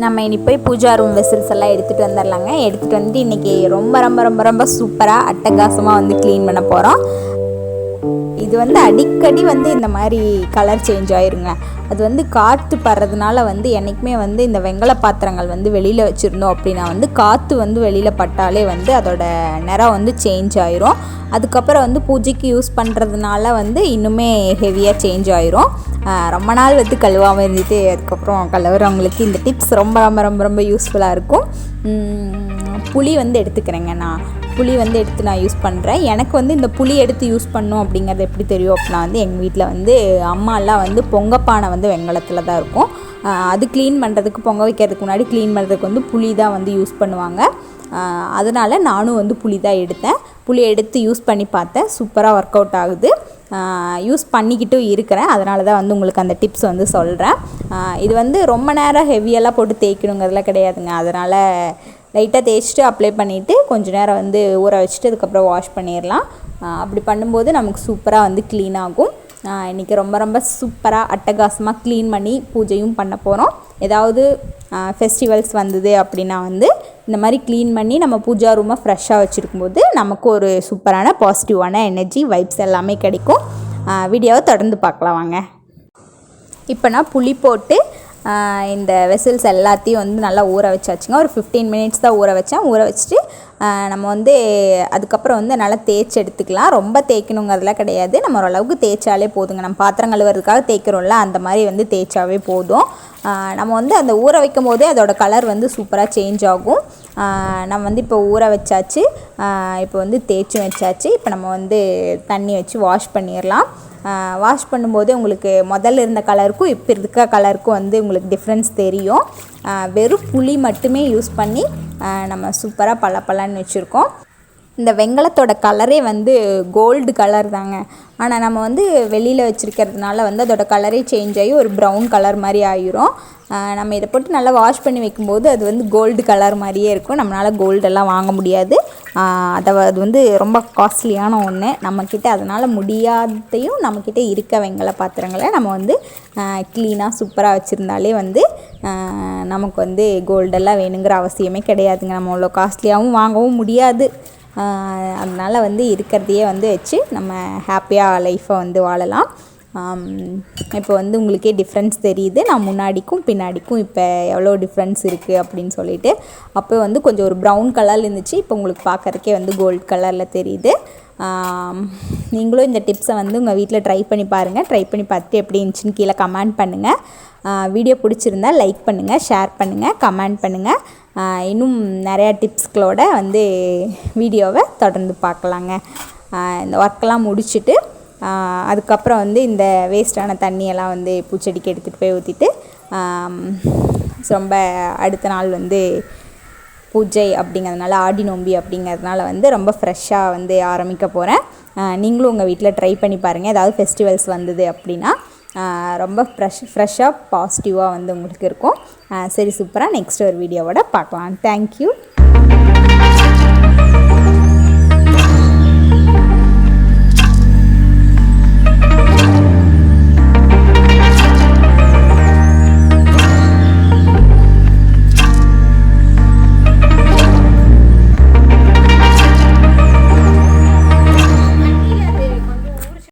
நம்ம இனி போய் பூஜா ரூம் வெசல்ஸ் எல்லாம் எடுத்துகிட்டு வந்துடலாங்க. எடுத்துகிட்டு வந்து இன்றைக்கி ரொம்ப ரொம்ப ரொம்ப ரொம்ப சூப்பராக அட்டகாசமாக வந்து க்ளீன் பண்ண போகிறோம். இது வந்து அடிக்கடி வந்து இந்த மாதிரி கலர் சேஞ்ச் ஆயிருங்க. அது வந்து காற்று படுறதுனால வந்து என்றைக்குமே வந்து இந்த வெங்கல பாத்திரங்கள் வந்து வெளியில் வச்சுருந்தோம் அப்படின்னா வந்து காற்று வந்து வெளியில் பட்டாலே வந்து அதோட நிறம் வந்து சேஞ்ச் ஆயிரும். அதுக்கப்புறம் வந்து பூஜைக்கு யூஸ் பண்ணுறதுனால வந்து இன்னுமே ஹெவியாக சேஞ்ச் ஆயிரும். ரொம்ப நாள் வந்து கழுவாமல் இருந்துட்டு அதுக்கப்புறம் கழுவுறவங்களுக்கு இந்த டிப்ஸ் ரொம்ப ரொம்ப ரொம்ப ரொம்ப யூஸ்ஃபுல்லாக இருக்கும். புளி வந்து எடுத்துக்கிறேங்க. புளி வந்து எடுத்து நான் யூஸ் பண்ணுறேன். எனக்கு வந்து இந்த புளி எடுத்து யூஸ் பண்ணணும் அப்படிங்கிறது எப்படி தெரியும் அப்படின்னா வந்து எங்கள் வீட்டில் வந்து அம்மாலாம் வந்து பொங்கப்பானை வந்து வெங்கலத்தில் தான் இருக்கும். அது க்ளீன் பண்ணுறதுக்கு பொங்க வைக்கிறதுக்கு முன்னாடி க்ளீன் பண்ணுறதுக்கு வந்து புளி தான் வந்து யூஸ் பண்ணுவாங்க. அதனால் நானும் வந்து புளி தான் எடுத்தேன். புளி எடுத்து யூஸ் பண்ணி பார்த்தேன். சூப்பராக ஒர்க் அவுட் ஆகுது. யூஸ் பண்ணிக்கிட்டும் இருக்கிறேன். அதனால தான் வந்து உங்களுக்கு அந்த டிப்ஸ் வந்து சொல்கிறேன். இது வந்து ரொம்ப நேரம் ஹெவியெல்லாம் போட்டு தேய்க்கணுங்கிறதுலாம் கிடையாதுங்க. அதனால் லைட்டாக தேய்ச்சிட்டு அப்ளை பண்ணிவிட்டு கொஞ்சம் நேரம் வந்து ஊற வச்சுட்டு அதுக்கப்புறம் வாஷ் பண்ணிடலாம். அப்படி பண்ணும்போது நமக்கு சூப்பராக வந்து க்ளீன் ஆகும். இன்றைக்கி ரொம்ப ரொம்ப சூப்பராக அட்டகாசமாக க்ளீன் பண்ணி பூஜையும் பண்ண போகிறோம். ஏதாவது ஃபெஸ்டிவல்ஸ் வந்தது அப்படின்னா வந்து இந்த மாதிரி க்ளீன் பண்ணி நம்ம பூஜா ரூமை ஃப்ரெஷ்ஷாக வச்சுருக்கும்போது நமக்கு ஒரு சூப்பரான பாசிட்டிவான எனர்ஜி வைப்ஸ் எல்லாமே கிடைக்கும். வீடியோவை தொடர்ந்து பார்க்கலாம் வாங்க. இப்போ நான் புளி போட்டு இந்த வெசல்ஸ் எல்லாத்தையும் வந்து நல்லா ஊற வச்சாச்சுங்க. ஒரு 15 மினிட்ஸ் தான் ஊற வச்சேன். ஊற வச்சுட்டு நம்ம வந்து அதுக்கப்புறம் வந்து நல்லா தேய்ச்சி எடுத்துக்கலாம். ரொம்ப தேய்க்கணுங்கிறதுலாம் கிடையாது. நம்ம ஓரளவுக்கு தேய்ச்சாலே போதுங்க. நம்ம பாத்திரம் கழுவுறதுக்காக தேய்க்கிறோம்ல, அந்த மாதிரி வந்து தேய்ச்சாவே போதும். நம்ம வந்து அந்த ஊற வைக்கும் போதே அதோடய கலர் வந்து சூப்பராக சேஞ்ச் ஆகும். நம்ம வந்து இப்போ ஊற வச்சாச்சு. இப்போ வந்து தேய்ச்சும் வச்சாச்சு. இப்போ நம்ம வந்து தண்ணி வச்சு வாஷ் பண்ணிடலாம். வாஷ் பண்ணும்போது உங்களுக்கு முதல்ல இருந்த கலருக்கும் இப்போ இருக்க கலருக்கும் வந்து உங்களுக்கு டிஃப்ரென்ஸ் தெரியும். வெறும் புளி மட்டுமே யூஸ் பண்ணி நம்ம சூப்பராக பளபளன்னு வச்சுருக்கோம். இந்த வெங்கலத்தோட கலரே வந்து கோல்டு கலர் தாங்க. ஆனால் நம்ம வந்து வெளியில் வச்சுருக்கிறதுனால வந்து அதோட கலரே சேஞ்ச் ஆகி ஒரு ப்ரௌன் கலர் மாதிரி ஆகிரும். நம்ம இதை போட்டு நல்லா வாஷ் பண்ணி வைக்கும்போது அது வந்து கோல்டு கலர் மாதிரியே இருக்கும். நம்மளால் கோல்டெல்லாம் வாங்க முடியாது. அது வந்து ரொம்ப காஸ்ட்லியான ஒன்று நம்மக்கிட்ட. அதனால் முடியாதையும் நம்மக்கிட்ட இருக்க வெங்கல பாத்திரங்களை நம்ம வந்து க்ளீனாக சூப்பராக வச்சுருந்தாலே வந்து நமக்கு வந்து கோல்டெல்லாம் வேணுங்கிற அவசியமே கிடையாதுங்க. நம்ம அவ்வளோ காஸ்ட்லியாகவும் வாங்கவும் முடியாது. அதனால் வந்து இருக்கிறதையே வந்து வச்சு நம்ம ஹாப்பியாக லைஃப்பை வந்து வாழலாம். இப்போ வந்து உங்களுக்கே டிஃப்ரென்ஸ் தெரியுது. நான் முன்னாடிக்கும் பின்னாடிக்கும் இப்போ எவ்வளோ டிஃப்ரென்ஸ் இருக்குது அப்படின்னு சொல்லிட்டு. அப்போ வந்து கொஞ்சம் ஒரு ப்ரௌன் கலரில் இருந்துச்சு. இப்போ உங்களுக்கு பார்க்குறதுக்கே வந்து கோல்டு கலரில் தெரியுது. நீங்களும் இந்த டிப்ஸை வந்து உங்கள் வீட்டில் ட்ரை பண்ணி பாருங்கள். ட்ரை பண்ணி பார்த்துட்டு எப்படி இருந்துச்சுன்னு கீழே கமெண்ட் பண்ணுங்கள். வீடியோ பிடிச்சிருந்தால் லைக் பண்ணுங்கள், ஷேர் பண்ணுங்கள், கமெண்ட் பண்ணுங்கள். இன்னும் நிறையா டிப்ஸ்களோட வந்து வீடியோவை தொடர்ந்து பார்க்கலாங்க. இந்த ஒர்க்கெல்லாம் முடிச்சுட்டு அதுக்கப்புறம் வந்து இந்த வேஸ்ட்டான தண்ணியெல்லாம் வந்து பூச்செடிக்கு எடுத்துகிட்டு போய் ஊற்றிட்டு ரொம்ப அடுத்த நாள் வந்து பூஜை அப்படிங்கிறதுனால ஆடி நோம்பி அப்படிங்கிறதுனால வந்து ரொம்ப ஃப்ரெஷ்ஷாக வந்து ஆரம்பிக்க போகிறேன். நீங்களும் உங்கள் வீட்டில் ட்ரை பண்ணி பாருங்கள். ஏதாவது ஃபெஸ்டிவல்ஸ் வந்தது அப்படின்னா ரொம்ப ஃப்ரெஷ்ஷாக பாசிட்டிவாக வந்து உங்களுக்கு இருக்கும். சரி, சூப்பராக நெக்ஸ்ட் ஒரு வீடியோவோட பார்க்கலாம். தேங்க்யூ.